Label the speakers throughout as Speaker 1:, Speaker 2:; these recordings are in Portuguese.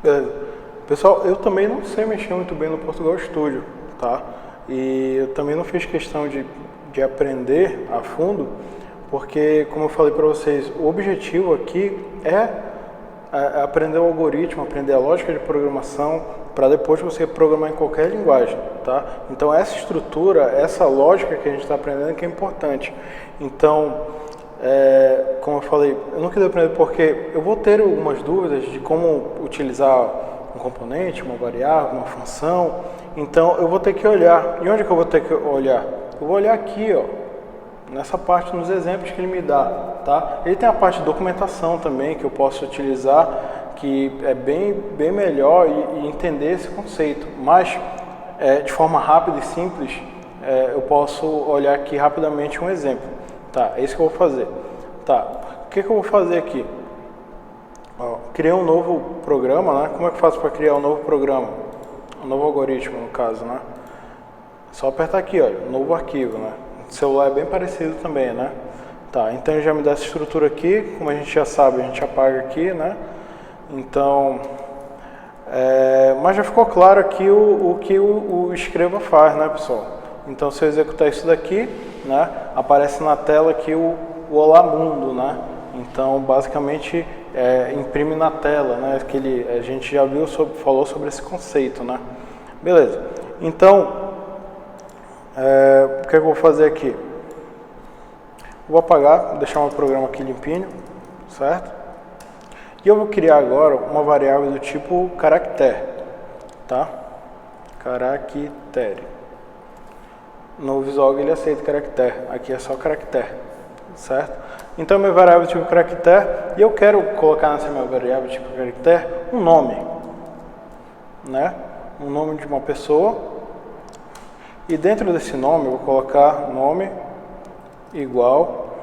Speaker 1: Beleza. Pessoal, eu também não sei mexer muito bem no Portugal Studio, tá? E eu também não fiz questão de aprender a fundo, porque, como eu falei para vocês, o objetivo aqui é aprender o algoritmo, aprender a lógica de programação, para depois você programar em qualquer linguagem, tá? Então essa estrutura, essa lógica que a gente está aprendendo que é importante. Então, como eu falei, eu não queria aprender porque eu vou ter algumas dúvidas de como utilizar um componente, uma variável, uma função. Então eu vou ter que olhar. E onde que eu vou ter que olhar? Eu vou olhar aqui, ó, nessa parte, nos exemplos que ele me dá, tá? Ele tem a parte de documentação também que eu posso utilizar, que é bem melhor e entender esse conceito. Mas de forma rápida e simples, eu posso olhar aqui rapidamente um exemplo. Tá, é isso que eu vou fazer. Tá, o que eu vou fazer aqui? Ó, criei um novo programa, né? Como é que eu faço para criar um novo programa? Um novo algoritmo, no caso, né? Só apertar aqui, olha, novo arquivo, né? O celular é bem parecido também, né? Tá, então ele já me dá essa estrutura aqui, como a gente já sabe, a gente apaga aqui, né? Então, mas já ficou claro aqui o que o escreva faz, né, pessoal? Então, se eu executar isso daqui, né, aparece na tela aqui o Olá Mundo, né? Então, basicamente, imprime na tela, né? Que a gente já viu, falou sobre esse conceito, né? Beleza. Então, o que eu vou fazer aqui? Vou apagar, deixar o meu programa aqui limpinho, certo? E eu vou criar agora uma variável do tipo caractere, tá? Caractere. No Visual ele aceita caractere, aqui é só caractere, certo? Então minha variável do tipo caractere, e eu quero colocar nessa minha variável do tipo caractere um nome, né? Um nome de uma pessoa, e dentro desse nome eu vou colocar nome igual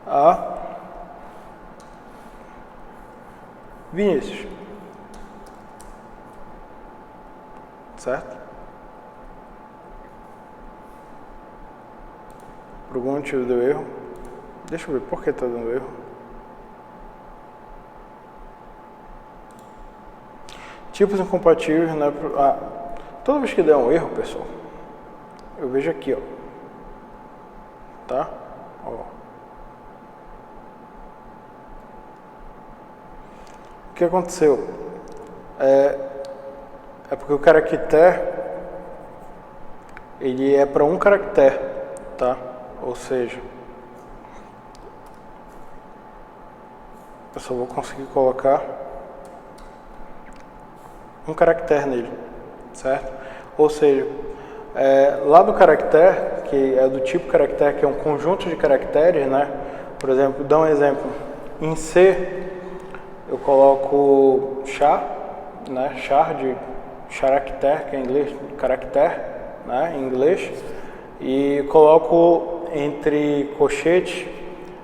Speaker 1: a Vinícius, certo? Por algum motivo deu erro. Deixa eu ver por que está dando erro. Tipos incompatíveis, né? Toda vez que der um erro, pessoal, eu vejo aqui, ó. Tá? Ó. O que aconteceu? É porque o caractere, ele é para um caractere, tá? Ou seja, eu só vou conseguir colocar um caractere nele, certo? Ou seja, lá do caractere, que é do tipo caractere, que é um conjunto de caracteres, né? Por exemplo, dá um exemplo. Em C, eu coloco char, né? Char de character, que é em inglês, caractere, né? Em inglês, e coloco entre colchete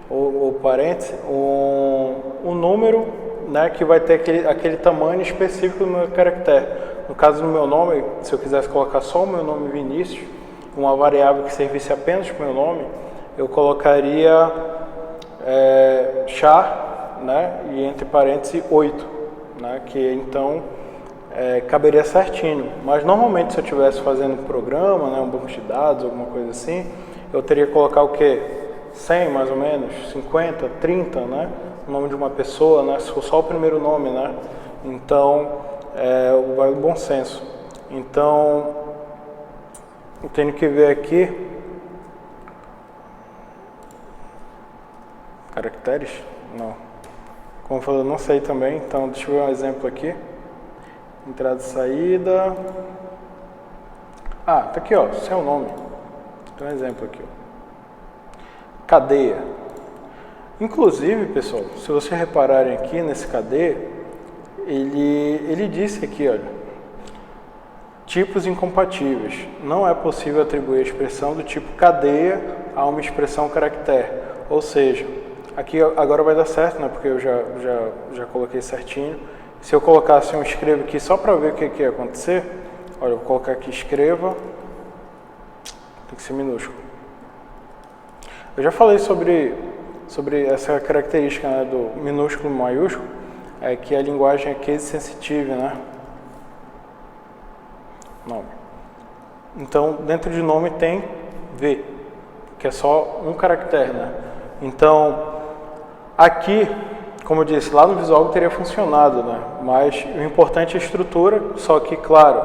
Speaker 1: ou parênteses um número, né? Que vai ter aquele tamanho específico do meu caractere. No caso do meu nome, se eu quisesse colocar só o meu nome Vinícius, uma variável que servisse apenas para o meu nome, eu colocaria char, né, e entre parênteses 8, né, que então caberia certinho. Mas normalmente se eu estivesse fazendo um programa, né, um banco de dados, alguma coisa assim, eu teria que colocar o quê? 100 mais ou menos, 50, 30, né, o nome de uma pessoa, né, se for só o primeiro nome, né, então vai o bom senso. Então, eu tenho que ver aqui caracteres? Não. Como eu falei, eu não sei também, então deixa eu ver um exemplo aqui. Entrada e saída. Ah, tá aqui, ó, seu nome. Tem um exemplo aqui, ó. Cadeia. Inclusive, pessoal, se vocês repararem aqui nesse cadeia, ele disse aqui, olha, tipos incompatíveis. Não é possível atribuir a expressão do tipo cadeia a uma expressão caractere. Ou seja, aqui agora vai dar certo, né? Porque eu já coloquei certinho. Se eu colocasse um escreva aqui só para ver o que ia acontecer, olha, eu vou colocar aqui escreva, tem que ser minúsculo. Eu já falei sobre essa característica, né, do minúsculo e maiúsculo. que a linguagem é case sensitive, né? Nome. Então, dentro de nome tem V, que é só um caractere, né? Então, aqui, como eu disse, lá no Visual teria funcionado, né? Mas o importante é a estrutura, só que, claro,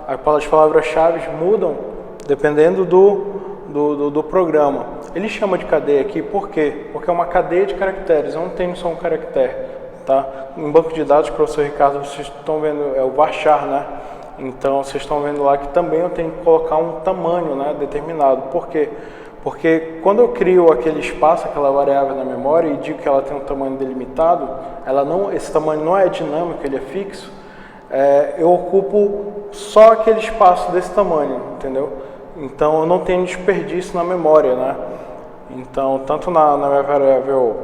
Speaker 1: as palavras-chave mudam dependendo do programa. Ele chama de cadeia aqui, por quê? Porque é uma cadeia de caracteres, eu não tenho só um caractere, tá? Em banco de dados, professor Ricardo, vocês estão vendo, é o varchar, né? Então, vocês estão vendo lá que também eu tenho que colocar um tamanho, né, determinado. Por quê? Porque quando eu crio aquele espaço, aquela variável na memória e digo que ela tem um tamanho delimitado, esse tamanho não é dinâmico, ele é fixo, eu ocupo só aquele espaço desse tamanho, entendeu? Então, eu não tenho desperdício na memória, né? Então, tanto na minha variável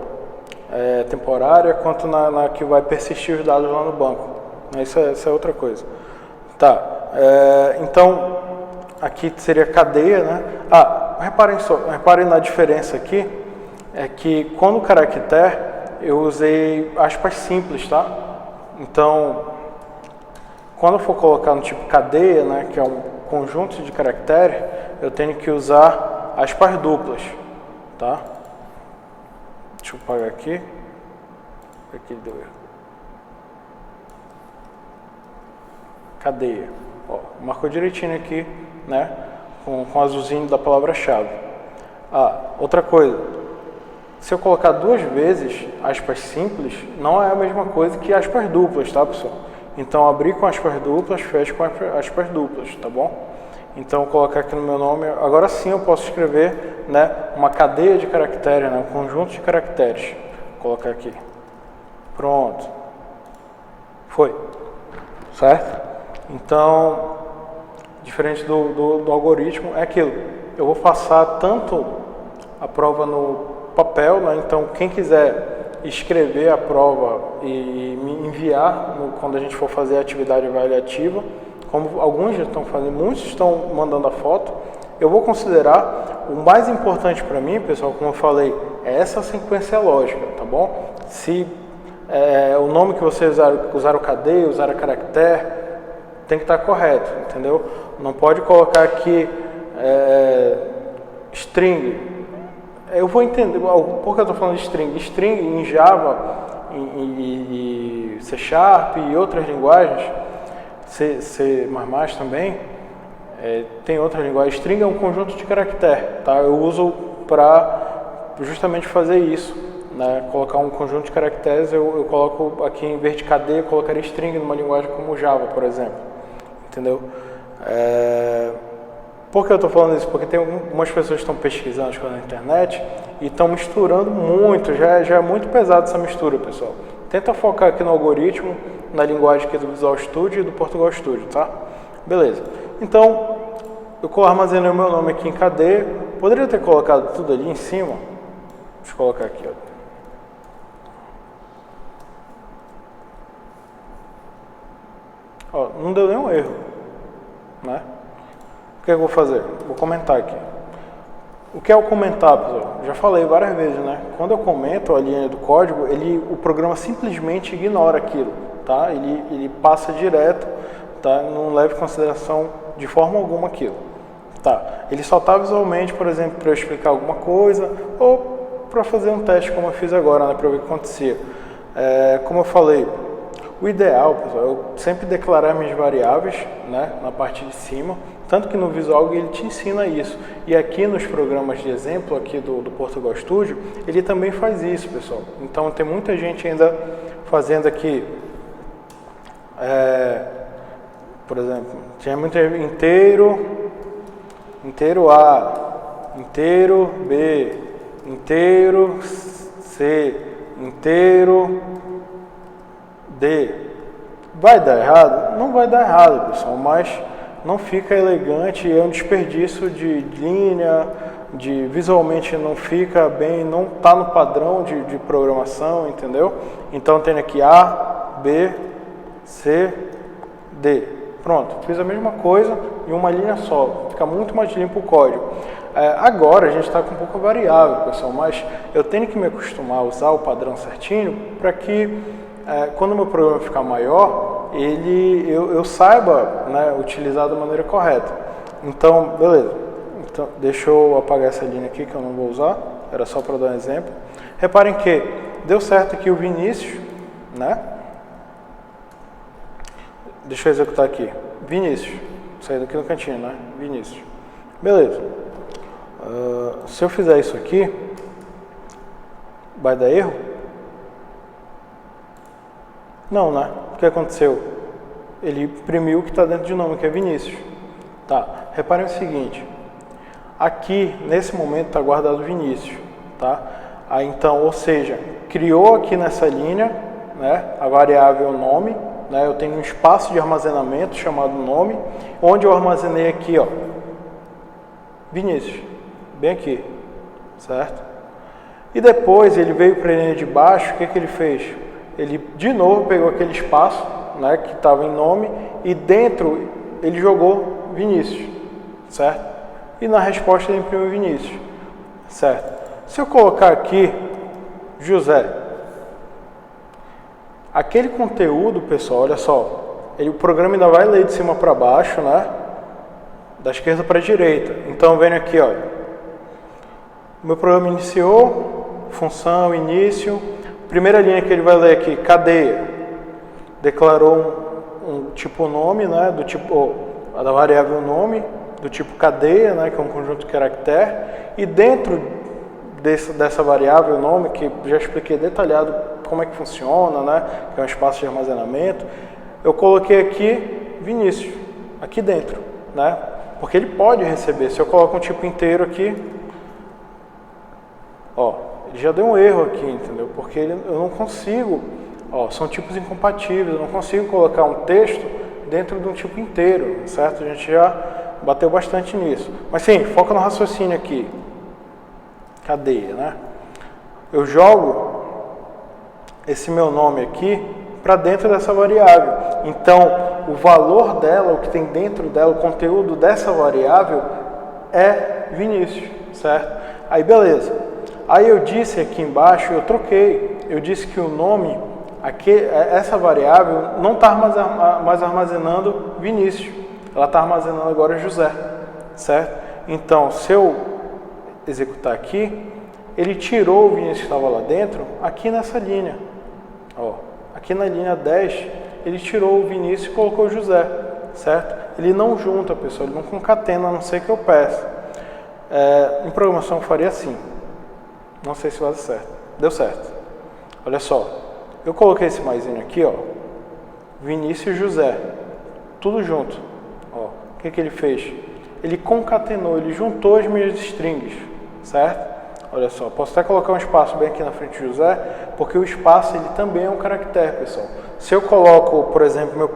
Speaker 1: temporária, quanto na que vai persistir os dados lá no banco. Isso é outra coisa. Tá, então, aqui seria cadeia, né? Reparem na diferença aqui, é que quando o caractere, eu usei aspas simples, tá? Então, quando eu for colocar no tipo cadeia, né, que é um conjunto de caractere, eu tenho que usar aspas duplas, tá? Deixa eu apagar aqui. Aqui deu erro. Cadeia. Ó, marcou direitinho aqui, né? Com o azulzinho da palavra-chave. Outra coisa. Se eu colocar duas vezes aspas simples, não é a mesma coisa que aspas duplas, tá, pessoal? Então, abrir com aspas duplas, fecho com aspas duplas, tá bom? Então, vou colocar aqui no meu nome. Agora sim eu posso escrever, né, uma cadeia de caracteres, né, um conjunto de caracteres. Vou colocar aqui. Pronto. Foi. Certo? Então, diferente do algoritmo, é aquilo. Eu vou passar tanto a prova no papel, né? Então quem quiser escrever a prova e me enviar quando a gente for fazer a atividade avaliativa, como alguns já estão fazendo, muitos estão mandando a foto, eu vou considerar o mais importante para mim, pessoal, como eu falei, é essa sequência lógica, tá bom? Se o nome que vocês usaram cadeia, usaram caractere, tem que estar correto, entendeu? Não pode colocar aqui string. Eu vou entender por que eu estou falando de string. String em Java, e C Sharp e outras linguagens, C++ também, tem outras linguagens. String é um conjunto de caractere, tá? Eu uso para justamente fazer isso, né? Colocar um conjunto de caracteres, eu coloco aqui em vez de cadeia, eu colocaria string numa linguagem como Java, por exemplo. Entendeu? Por que eu estou falando isso? Porque tem algumas pessoas que estão pesquisando as coisas na internet e estão misturando muito, já é muito pesado essa mistura, pessoal. Tenta focar aqui no algoritmo, na linguagem aqui do Visual Studio e do Portugal Studio, tá? Beleza. Então, eu armazenei o meu nome aqui em cadeia. Poderia ter colocado tudo ali em cima. Deixa eu colocar aqui, ó. Não deu nenhum erro, né? O que eu vou fazer? Vou comentar aqui. O que é o comentar, pessoal? Já falei várias vezes, né? Quando eu comento a linha do código, o programa simplesmente ignora aquilo, tá? Ele passa direto, tá? Não leva em consideração de forma alguma aquilo, tá? Ele só está visualmente, por exemplo, para eu explicar alguma coisa ou para fazer um teste como eu fiz agora, né? Para ver o que acontecia. Como eu falei, o ideal, pessoal, é eu sempre declarar minhas variáveis, né, na parte de cima, tanto que no Visual ele te ensina isso. E aqui nos programas de exemplo aqui do Portugal Studio, ele também faz isso, pessoal. Então tem muita gente ainda fazendo aqui, por exemplo, tinha muito inteiro A, inteiro B, inteiro C, inteiro D. Vai dar errado? Não vai dar errado, pessoal, mas não fica elegante, é um desperdício de linha, visualmente não fica bem, não está no padrão de programação, entendeu? Então tem aqui A, B, C, D. Pronto, fiz a mesma coisa em uma linha só, fica muito mais limpo o código. Agora a gente está com um pouco variável, pessoal, mas eu tenho que me acostumar a usar o padrão certinho para que quando o meu programa ficar maior, eu saiba, né, utilizar da maneira correta. Então, beleza. Então, deixa eu apagar essa linha aqui que eu não vou usar. Era só para dar um exemplo. Reparem que deu certo aqui o Vinícius, né? Deixa eu executar aqui. Vinícius. Saindo aqui no cantinho, né? Vinícius. Beleza. Se eu fizer isso aqui, vai dar erro? Não, né? O que aconteceu? Ele imprimiu o que está dentro de nome, que é Vinícius. Tá. Reparem o seguinte. Aqui, nesse momento, está guardado Vinícius. Tá? Aí, então, ou seja, criou aqui nessa linha, né, a variável nome. Né, eu tenho um espaço de armazenamento chamado nome, onde eu armazenei aqui, ó, Vinícius, bem aqui, certo? E depois ele veio para a linha de baixo, o que ele fez? Ele de novo pegou aquele espaço, né, que estava em nome, e dentro ele jogou Vinícius, certo? E na resposta ele imprimiu Vinícius, certo? Se eu colocar aqui José, aquele conteúdo, pessoal, olha só, o programa ainda vai ler de cima para baixo, né? Da esquerda para a direita. Então, vendo aqui, olha, o meu programa iniciou, função, início, primeira linha que ele vai ler aqui, cadeia, declarou um tipo nome, né? Do tipo, da variável nome, do tipo cadeia, né? Que é um conjunto de caractere, e dentro dessa variável nome, que já expliquei detalhado como é que funciona, né? Que é um espaço de armazenamento. Eu coloquei aqui Vinícius, aqui dentro, né? Porque ele pode receber. Se eu coloco um tipo inteiro aqui, ó, ele já deu um erro aqui, entendeu? Porque eu não consigo, ó, são tipos incompatíveis, eu não consigo colocar um texto dentro de um tipo inteiro, certo? A gente já bateu bastante nisso. Mas sim, foca no raciocínio aqui. Cadeia, né? Eu jogo esse meu nome aqui para dentro dessa variável. Então, o valor dela, o que tem dentro dela, o conteúdo dessa variável é Vinícius, certo? Aí, beleza. Aí eu disse aqui embaixo, eu troquei. Eu disse que o nome, essa variável, não está mais armazenando Vinícius. Ela está armazenando agora José, certo? Então, se eu executar aqui, ele tirou o Vinícius que estava lá dentro, aqui nessa linha. Ó, aqui na linha 10, ele tirou o Vinícius e colocou o José, certo? Ele não junta, pessoal, ele não concatena, a não ser que eu peça. Em programação eu faria assim. Não sei se vai dar certo. Deu certo. Olha só, eu coloquei esse maisinho aqui, ó, Vinícius e José, tudo junto. Ó, o que ele fez? Ele concatenou, ele juntou as minhas strings, certo? Olha só, posso até colocar um espaço bem aqui na frente de José, porque o espaço ele também é um caractere, pessoal. Se eu coloco, por exemplo,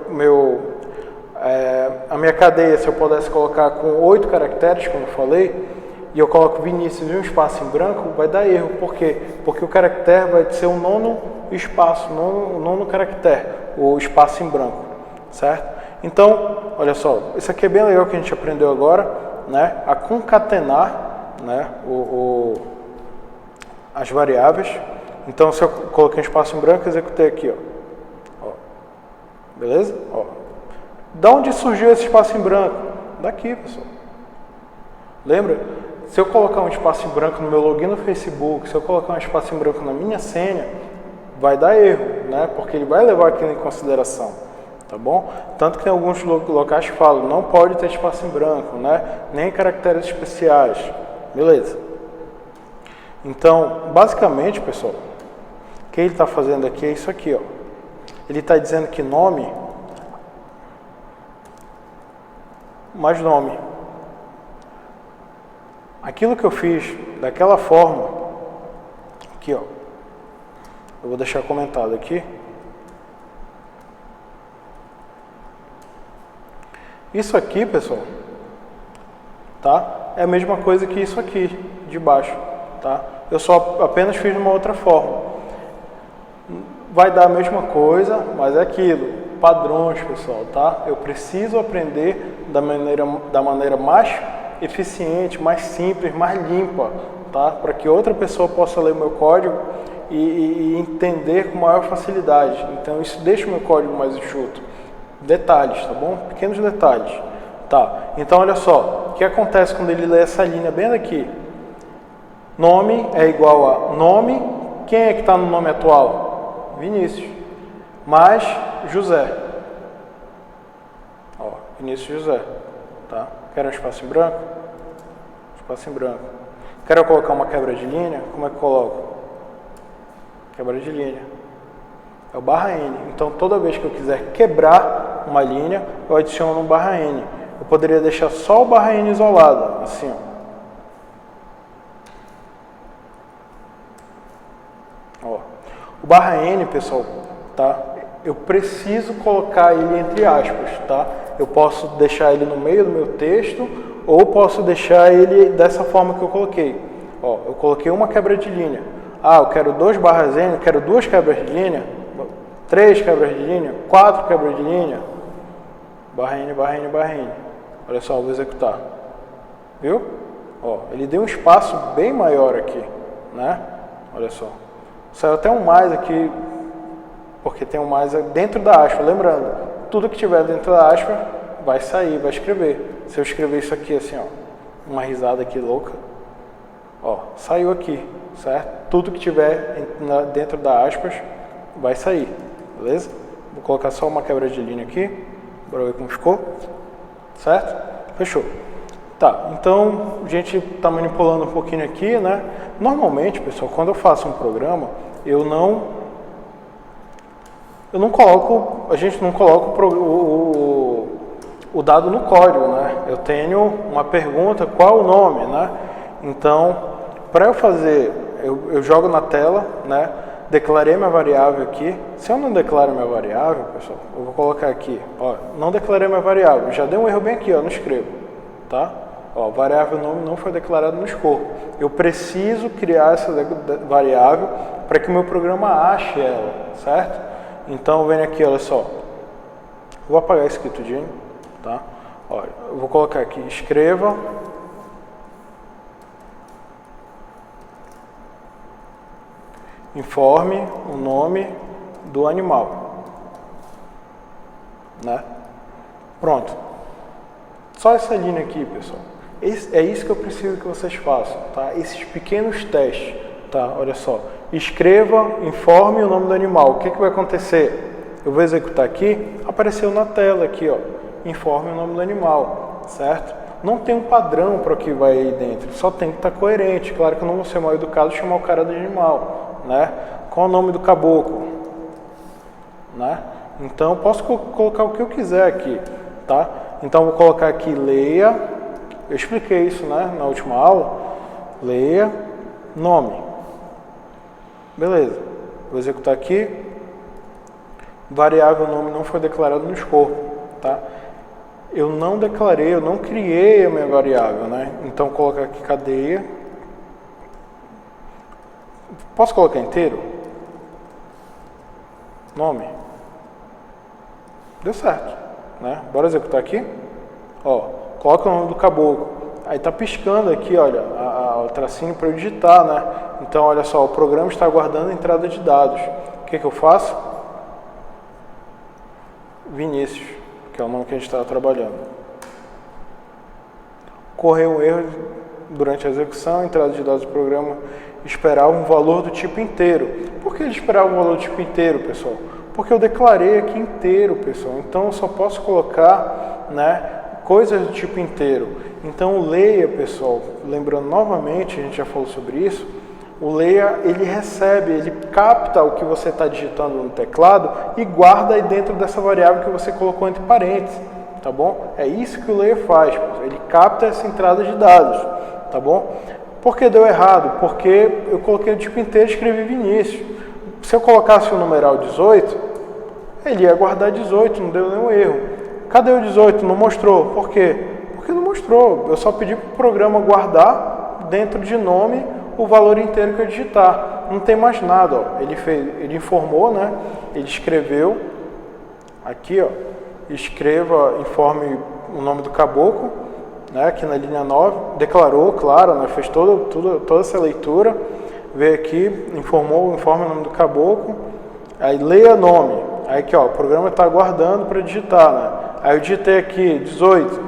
Speaker 1: a minha cadeia, se eu pudesse colocar com 8 caracteres, como eu falei, e eu coloco Vinícius e um espaço em branco, vai dar erro. Por quê? Porque o caractere vai ser o nono espaço, o nono caractere, o espaço em branco, certo? Então, olha só, isso aqui é bem legal que a gente aprendeu agora, né? A concatenar, né? As variáveis. Então, se eu coloquei um espaço em branco, executei aqui, ó. Beleza? Ó. Da onde surgiu esse espaço em branco? Daqui, pessoal. Lembra? Se eu colocar um espaço em branco no meu login no Facebook, se eu colocar um espaço em branco na minha senha, vai dar erro, né? Porque ele vai levar aquilo em consideração, tá bom? Tanto que tem alguns locais que falam, não pode ter espaço em branco, né? Nem caracteres especiais. Beleza. Então, basicamente, pessoal, o que ele está fazendo aqui é isso aqui, ó. Ele está dizendo que nome, mais nome. Aquilo que eu fiz daquela forma, aqui, ó, eu vou deixar comentado aqui. Isso aqui, pessoal, tá? É a mesma coisa que isso aqui, de baixo, tá? Eu só apenas fiz de uma outra forma. Vai dar a mesma coisa, mas é aquilo, padrões, pessoal, tá? Eu preciso aprender da maneira mais eficiente, mais simples, mais limpa, tá? Para que outra pessoa possa ler o meu código e entender com maior facilidade. Então isso deixa o meu código mais enxuto. Detalhes, tá bom? Pequenos detalhes. Tá, então olha só, o que acontece quando ele lê essa linha bem daqui? Nome é igual a nome, quem é que está no nome atual? Vinícius, mais José. Ó, Vinícius José, tá? Quero um espaço em branco? Espaço em branco. Quero colocar uma quebra de linha? Como é que eu coloco? Quebra de linha. É o barra N. Então toda vez que eu quiser quebrar uma linha, eu adiciono um barra N. Eu poderia deixar só o barra N isolado, assim, ó. O barra N, pessoal, tá? Eu preciso colocar ele entre aspas, tá? Eu posso deixar ele no meio do meu texto ou posso deixar ele dessa forma que eu coloquei. Ó, eu coloquei uma quebra de linha. Ah, eu quero 2 barras N, eu quero 2 quebras de linha, 3 quebras de linha, 4 quebras de linha. Barra N, barra N, barra N. Olha só, eu vou executar. Viu? Ó, ele deu um espaço bem maior aqui, né? Olha só. Saiu até um mais aqui, porque tem um mais dentro da aspa. Lembrando, tudo que tiver dentro da aspa vai sair, vai escrever. Se eu escrever isso aqui assim, ó, uma risada aqui louca, ó, saiu aqui, certo? Tudo que tiver dentro da aspas vai sair, beleza? Vou colocar só uma quebra de linha aqui, bora ver como ficou, certo? Fechou. Tá, então a gente está manipulando um pouquinho aqui, né? Normalmente, pessoal, quando eu faço um programa, eu não coloco, a gente não coloca o dado no código, né? Eu tenho uma pergunta, qual o nome, né? Então, para eu fazer, eu jogo na tela, né? Declarei minha variável aqui. Se eu não declaro minha variável, pessoal, eu vou colocar aqui, ó, não declarei minha variável. Já deu um erro bem aqui, ó, no escrevo, tá? Ó, variável nome não foi declarado no escopo. Eu preciso criar essa variável para que o meu programa ache ela, certo? Então, vem aqui, olha só. Vou apagar esse aqui tudinho, tá? Olha, eu vou colocar aqui, escreva informe o nome do animal, né? Pronto. Só essa linha aqui, pessoal. É isso que eu preciso que vocês façam, tá? Esses pequenos testes, tá? Olha só. Escreva, informe o nome do animal. O que vai acontecer? Eu vou executar aqui, apareceu na tela aqui, ó. Informe o nome do animal, certo? Não tem um padrão para o que vai aí dentro, só tem que estar coerente. Claro que eu não vou ser mal educado e chamar o cara de animal, né? Qual é o nome do caboclo, né? Então eu posso colocar o que eu quiser aqui, tá? Então vou colocar aqui leia, eu expliquei isso, né, na última aula. Leia nome, beleza? Vou executar aqui. Variável nome não foi declarado no escopo, tá? Eu não declarei, eu não criei a minha variável, né? Então vou colocar aqui cadeia. Posso colocar inteiro? Nome. Deu certo, né? Bora executar aqui. Ó, coloca o nome do caboclo. Aí tá piscando aqui, olha, o tracinho para eu digitar, né? Então, olha só, o programa está guardando a entrada de dados. O que eu faço? Vinícius, que é o nome que a gente estava trabalhando. Ocorreu um erro durante a execução, entrada de dados do programa esperava um valor do tipo inteiro. Por que ele esperava um valor do tipo inteiro, pessoal? Porque eu declarei aqui inteiro, pessoal. Então eu só posso colocar, né, coisas do tipo inteiro. Então o leia, pessoal, lembrando novamente, a gente já falou sobre isso, o leia, ele recebe, ele capta o que você está digitando no teclado e guarda aí dentro dessa variável que você colocou entre parênteses, tá bom? É isso que o leia faz, pessoal. Ele capta essa entrada de dados, tá bom? Por que deu errado? Porque eu coloquei o tipo inteiro e escrevi Vinícius. Se eu colocasse o numeral 18, ele ia guardar 18, não deu nenhum erro. Cadê o 18? Não mostrou. Por quê? Porque não mostrou. Eu só pedi para o programa guardar dentro de nome o valor inteiro que eu digitar. Não tem mais nada. Ó. Ele informou, né? Ele escreveu aqui, ó, escreva, informe o nome do caboclo, né? Aqui na linha 9, declarou, claro, né? Fez toda essa leitura. veio aqui, informa o nome do caboclo, aí leia nome. Aí aqui, ó, o programa está aguardando para digitar, né? Aí eu digitei aqui 18,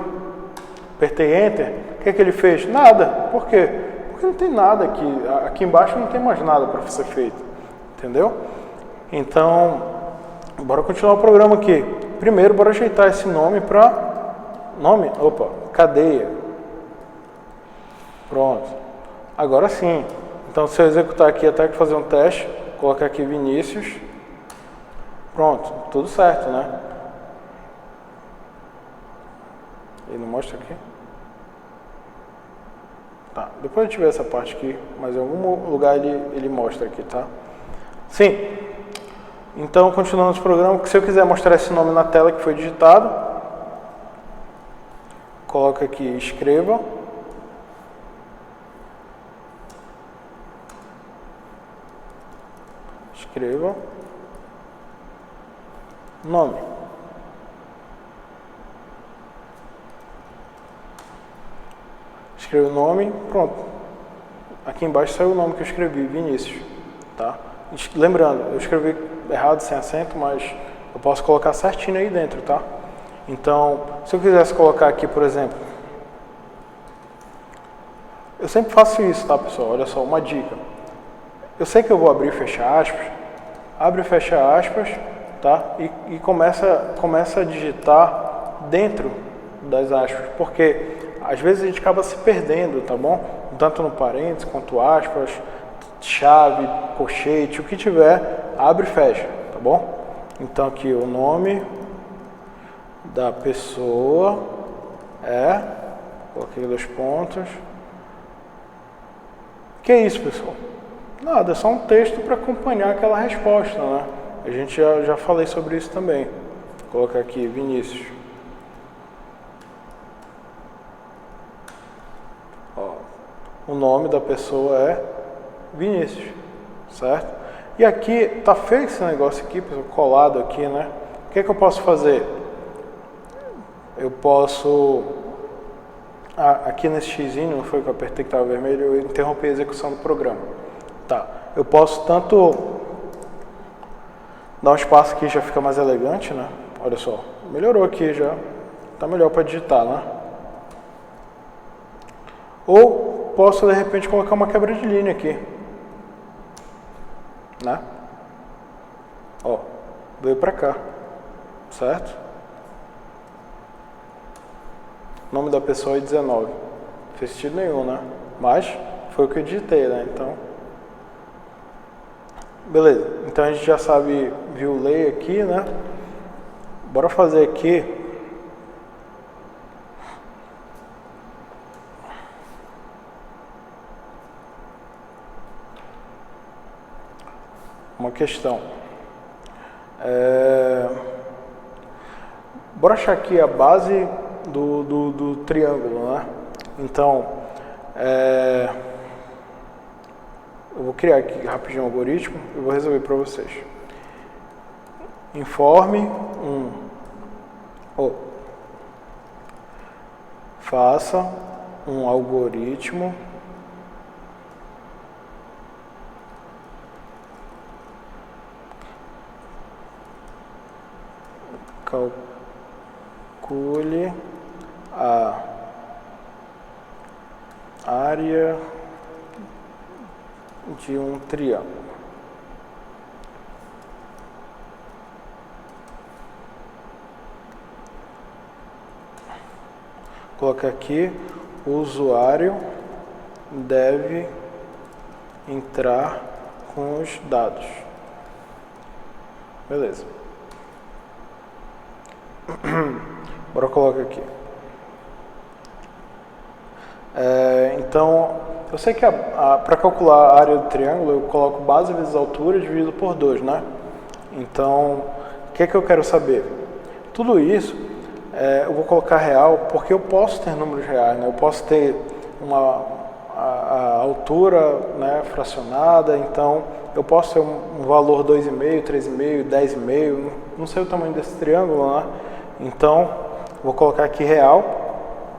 Speaker 1: apertei Enter, o que ele fez? Nada. Por quê? Porque não tem nada aqui. Aqui embaixo não tem mais nada para ser feito. Entendeu? Então, bora continuar o programa aqui. Primeiro, bora ajeitar esse nome para... cadeia. Pronto. Agora sim. Então, se eu executar aqui até que fazer um teste, colocar aqui Vinícius. Pronto, tudo certo, né? Ele não mostra aqui? Tá, depois a gente vê essa parte aqui, mas em algum lugar ele mostra aqui, tá? Sim. Então, continuando o programa, se eu quiser mostrar esse nome na tela que foi digitado, coloca aqui, escreva. Escreva. Nome. Escreva o nome, pronto. Aqui embaixo saiu o nome que eu escrevi, Vinícius, tá? Lembrando, eu escrevi errado, sem acento, mas eu posso colocar certinho aí dentro, tá? Então, se eu quisesse colocar aqui, por exemplo, eu sempre faço isso, tá, pessoal? Olha só, uma dica. Eu sei que eu vou abrir e fechar aspas, abre e fecha aspas, tá? E começa a digitar dentro das aspas, porque às vezes a gente acaba se perdendo, tá bom? Tanto no parênteses quanto aspas, chave, colchete, o que tiver, abre e fecha, tá bom? Então aqui o nome da pessoa coloquei 2 pontos. Que é isso, pessoal? Nada, é só um texto para acompanhar aquela resposta, né? A gente já falei sobre isso também. Vou colocar aqui Vinícius. Ó, o nome da pessoa é Vinícius, certo? E aqui, tá feio esse negócio aqui, pessoal, colado aqui, né? O que é que eu posso fazer? Eu posso... aqui nesse xizinho, não foi que eu apertei que estava vermelho, eu interrompi a execução do programa. Tá, eu posso tanto dar um espaço aqui, já fica mais elegante, né? Olha só, melhorou aqui já, tá melhor para digitar, né? Ou posso de repente colocar uma quebra de linha aqui, né? Ó, veio para cá, certo? O nome da pessoa é 19, não fez sentido nenhum, né? Mas foi o que eu digitei, né? Então, beleza. Então a gente já sabe, viu o lay aqui, né? Bora fazer aqui uma questão. Bora achar aqui a base do triângulo, né? Então, eu vou criar aqui rapidinho um algoritmo e vou resolver para vocês. Informe faça um algoritmo calcule a área de um triângulo. Coloca aqui, o usuário deve entrar com os dados. Beleza. Bora colocar aqui. Então, eu sei que para calcular a área do triângulo, eu coloco base vezes altura dividido por 2, né? Então, o que é que eu quero saber? Tudo isso, eu vou colocar real, porque eu posso ter números reais, né? Eu posso ter a altura, né, fracionada, então eu posso ter um valor 2,5, 3,5, 10,5, não sei o tamanho desse triângulo, né? Então, vou colocar aqui real,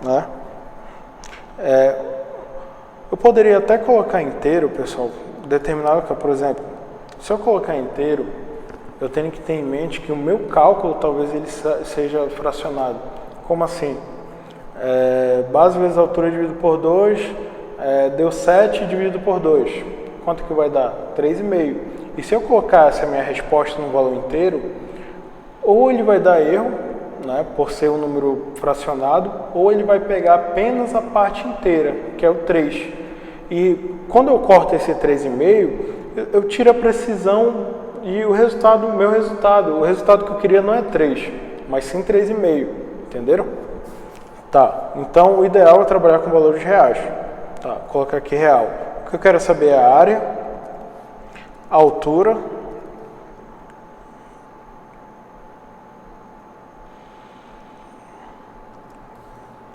Speaker 1: né? Eu poderia até colocar inteiro, pessoal, determinado, por exemplo, se eu colocar inteiro, eu tenho que ter em mente que o meu cálculo talvez ele seja fracionado. Como assim? Base vezes altura dividido por 2, deu 7 dividido por 2. Quanto que vai dar? 3,5. E se eu colocar essa minha resposta no valor inteiro, ou ele vai dar erro, né, por ser um número fracionado, ou ele vai pegar apenas a parte inteira, que é o 3. E quando eu corto esse 3,5, eu tiro a precisão e o resultado o resultado que eu queria não é 3, mas sim 3,5, entenderam? Tá, então o ideal é trabalhar com valores reais. Tá, vou colocar aqui real. O que eu quero saber é a área, a altura,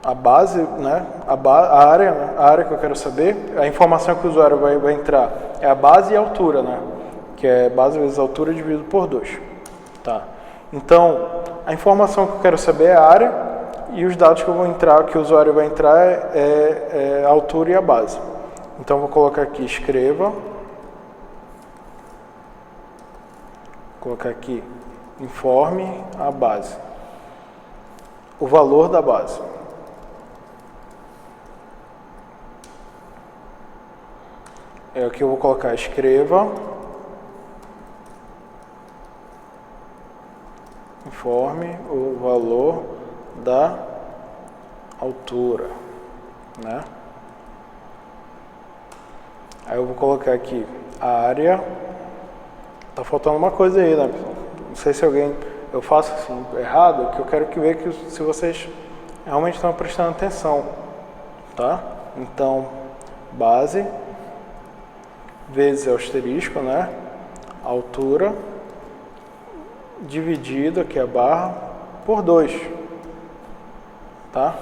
Speaker 1: a base, né? A área que eu quero saber, a informação que o usuário vai entrar é a base e a altura, né? Que é base vezes altura dividido por 2. Tá. Então, a informação que eu quero saber é a área e os dados que eu vou entrar, que o usuário vai entrar é a altura e a base. Então, vou colocar aqui, escreva. Vou colocar aqui, informe a base. O valor da base. É o que eu vou colocar, escreva, informe o valor da altura, né? Aí eu vou colocar aqui a área. Tá faltando uma coisa aí, né? Não sei se eu faço assim errado, que eu quero ver que se vocês realmente estão prestando atenção, tá? Então, base vezes asterisco, né? Altura dividido, aqui a barra, por 2, tá?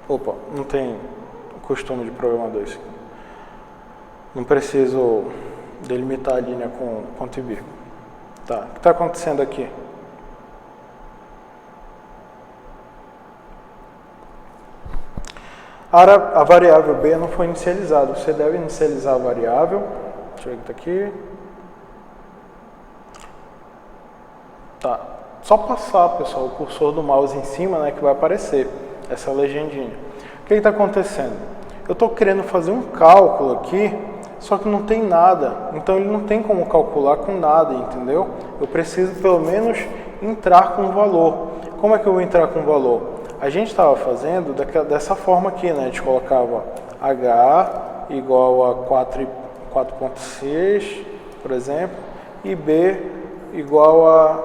Speaker 1: Opa, não tem costume de programador isso. Não preciso delimitar a linha com ponto e vírgula. Tá, o que está acontecendo aqui? A variável B não foi inicializada. Você deve inicializar a variável. Deixa eu ver o que está aqui. Tá. Só passar, pessoal, o cursor do mouse em cima, né, que vai aparecer essa legendinha. O que está acontecendo? Eu estou querendo fazer um cálculo aqui, só que não tem nada. Então ele não tem como calcular com nada, entendeu? Eu preciso pelo menos entrar com um valor. Como é que eu vou entrar com um valor? A gente estava fazendo dessa forma aqui, né? A gente colocava H igual a 4,6, por exemplo, e B igual a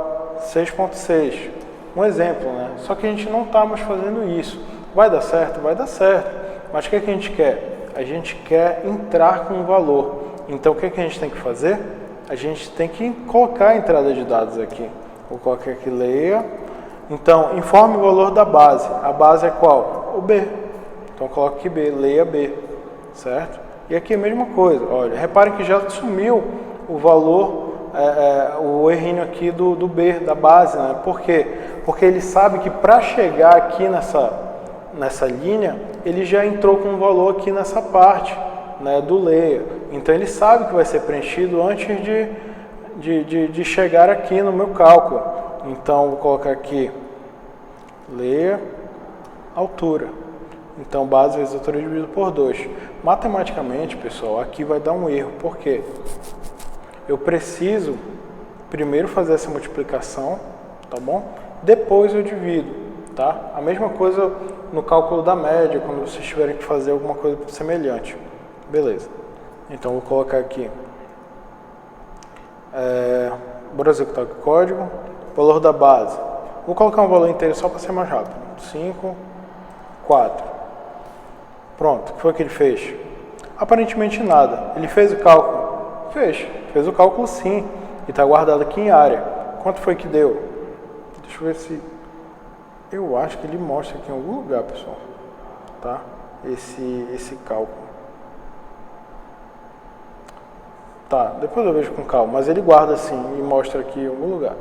Speaker 1: 6,6. Um exemplo, né? Só que a gente não está mais fazendo isso. Vai dar certo? Vai dar certo. Mas o que a gente quer? A gente quer entrar com um valor. Então, o que a gente tem que fazer? A gente tem que colocar a entrada de dados aqui. Vou colocar aqui, leia. Então, informe o valor da base. A base é qual? O B. Então, coloque aqui B, leia B, certo? E aqui a mesma coisa. Olha, reparem que já sumiu o valor, o errinho aqui do B, da base, né? Por quê? Porque ele sabe que para chegar aqui nessa linha, ele já entrou com um valor aqui nessa parte, né, do leia. Então, ele sabe que vai ser preenchido antes de chegar aqui no meu cálculo. Então, vou colocar aqui, leia, altura. Então, base vezes altura dividido por 2. Matematicamente, pessoal, aqui vai dar um erro. Por quê? Eu preciso primeiro fazer essa multiplicação, tá bom? Depois eu divido, tá? A mesma coisa no cálculo da média, quando vocês tiverem que fazer alguma coisa semelhante. Beleza. Então, vou colocar aqui. Bora executar o código. Valor da base. Vou colocar um valor inteiro só para ser mais rápido. 5, 4. Pronto. O que foi que ele fez? Aparentemente nada. Ele fez o cálculo? Fez. Fez o cálculo sim. E está guardado aqui em área. Quanto foi que deu? Deixa eu ver se... Eu acho que ele mostra aqui em algum lugar, pessoal. Tá? Esse cálculo. Tá, depois eu vejo com calma. Mas ele guarda assim e mostra aqui em algum lugar.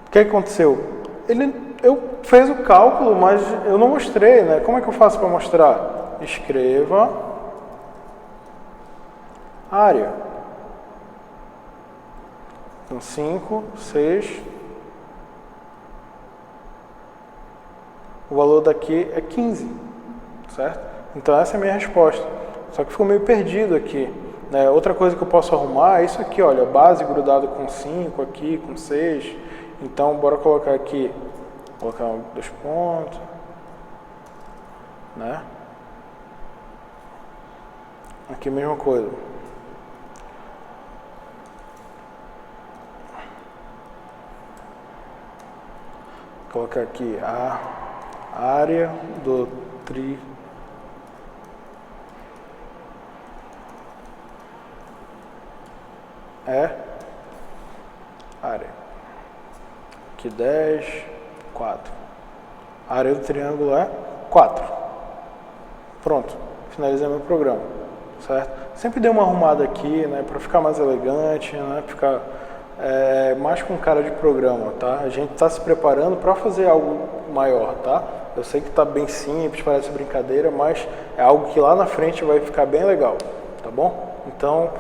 Speaker 1: O que aconteceu? Eu fiz o cálculo, mas eu não mostrei, né? Como é que eu faço para mostrar? Escreva, área. Então 5, 6. O valor daqui é 15, certo? Então essa é a minha resposta. Só que ficou meio perdido aqui, né? Outra coisa que eu posso arrumar é isso aqui, olha, base grudado com 5 aqui, com 6. Então bora colocar aqui, colocar 2 pontos, né? Aqui a mesma coisa. Colocar aqui a área do área. Aqui 10, 4. A área do triângulo é 4. Pronto, finalizei meu programa, certo? Sempre dei uma arrumada aqui, né, para ficar mais elegante, né, ficar mais com cara de programa, tá? A gente está se preparando para fazer algo maior, tá? Eu sei que está bem simples, parece brincadeira, mas é algo que lá na frente vai ficar bem legal, tá bom? Então,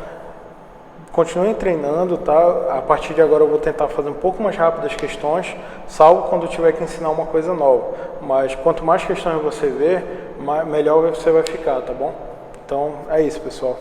Speaker 1: continuem treinando, tá? A partir de agora eu vou tentar fazer um pouco mais rápido as questões, salvo quando eu tiver que ensinar uma coisa nova. Mas quanto mais questões você ver, melhor você vai ficar, tá bom? Então, é isso, pessoal.